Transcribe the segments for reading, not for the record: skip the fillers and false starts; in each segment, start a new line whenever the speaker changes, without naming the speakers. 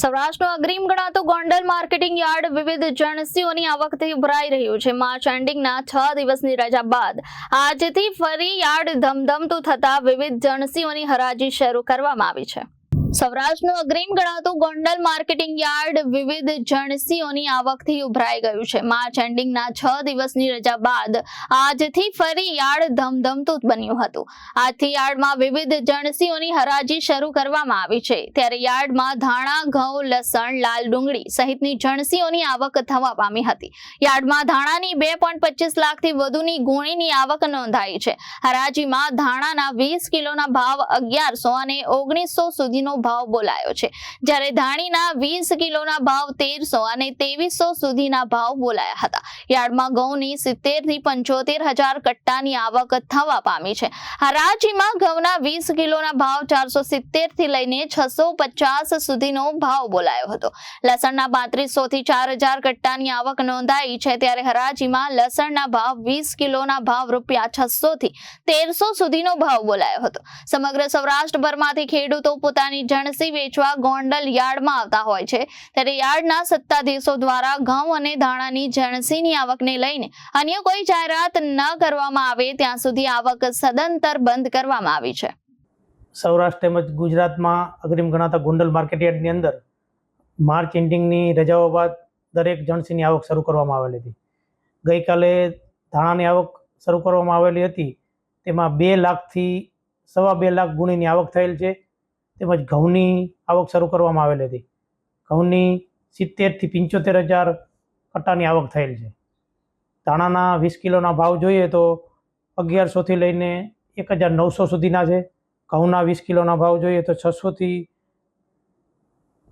સૌરાષ્ટ્રનું અગ્રીમ ગણાતું Gondal marketing yard વિવિધ જણસીઓની આવકથી ઉભરાઈ રહ્યું છે। માર્ચ એન્ડિંગના 6 દિવસની રજા બાદ આજથી ફરી યાર્ડ ધમધમતું થતા વિવિધ જણસીઓની હરાજી શરૂ કરવામાં આવી છે। સૌરાષ્ટ્રનું અગ્રીમ ગણાતું ગોંડલ માર્કેટિંગ યાર્ડ વિવિધ જણસીઓની આવકથી ઉભરાઈ ગયું છે। માર્ચ એન્ડિંગના 6 દિવસની રજા બાદ આજથી ફરી યાર્ડ ધમધમતું બન્યું હતું। આજથી યાર્ડમાં વિવિધ જણસીઓની હરાજી શરૂ કરવામાં આવી છે। ત્યારે યાર્ડમાં ધાણા, ઘઉં, લસણ, લાલ ડુંગળી સહિતની જણસીઓની આવક થવા પામી હતી। યાર્ડમાં ધાણાની 2.25 લાખથી વધુની ગુણીની આવક નોંધાઈ છે। હરાજીમાં ધાણાના 20 કિલોના ભાવ 1100 અને 1900 સુધીનો ભાવ બોલાયો છે, જ્યારે ધાણીના 20 કિલોના ભાવ 1300 અને 2300 સુધીના ભાવ બોલાયા હતા। યાર્ડમાં ઘઉંની 70 થી 75,000 કટ્ટાની આવક થવા પામી છે। હરાજીમાં ઘઉંના 20 કિલોના ભાવ 470 થી લઈને 650 સુધીનો ભાવ બોલાયો હતો। લસણના 3500 થી 4000 કટ્ટાની આવક નોંધાઈ છે, ત્યારે હરાજીમાં લસણના ભાવ 20 કિલોના ભાવ ₹600 થી 1300 સુધીનો ભાવ બોલાયો હતો। સમગ્ર સૌરાષ્ટ્રભરમાંથી ખેડૂતો પોતાની જણસી વેચવા ગોંડલ યાર્ડમાં આવતા હોય છે, ત્યારે યાર્ડના સત્તાધીશો દ્વારા ઘઉં અને ધાણાની જણસીની આવકને લઈને અન્ય કોઈ જાહેરાત ન કરવામાં આવે ત્યાં સુધી આવક સદંતર બંધ કરવામાં આવી છે।
સૌરાષ્ટ્ર તેમજ ગુજરાતમાં અગ્રીમ ગણાતા ગોંડલ માર્કેટયાર્ડની અંદર માર્ચ એન્ડિંગની રજાઓ બાદ દરેક જણસીની આવક શરૂ કરવામાં આવેલી હતી। ગઈકાલે ધાણાની આવક શરૂ કરવામાં આવેલી હતી, તેમાં 2 લાખથી 2.25 લાખ ગુણીની આવક થયેલ છે। તેમજ ઘઉંની આવક શરૂ કરવામાં આવેલી હતી। ઘઉંની 70 થી 75,000 કટ્ટાની આવક થયેલ છે। ધાણાના 20 કિલોના ભાવ જોઈએ તો 1100 થી લઈને 1900 સુધીના છે। ઘઉંના 20 કિલોના ભાવ જોઈએ તો 600 થી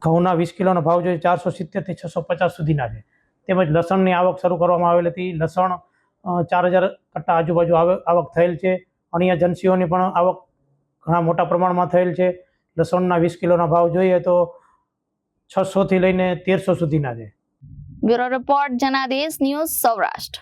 470 થી 650 સુધીના છે। તેમજ લસણની આવક શરૂ કરવામાં આવેલી હતી। લસણ 4000 કટ્ટા આજુબાજુ આવક થયેલ છે। અન્ય જણસીઓની પણ આવક ઘણા મોટા પ્રમાણમાં થયેલ છે। લસણના 20 કિલોના ભાવ જોઈએ તો 600 થી લઈને 1300 સુધીના છે।
Bureau report Janadesh news Saurashtra.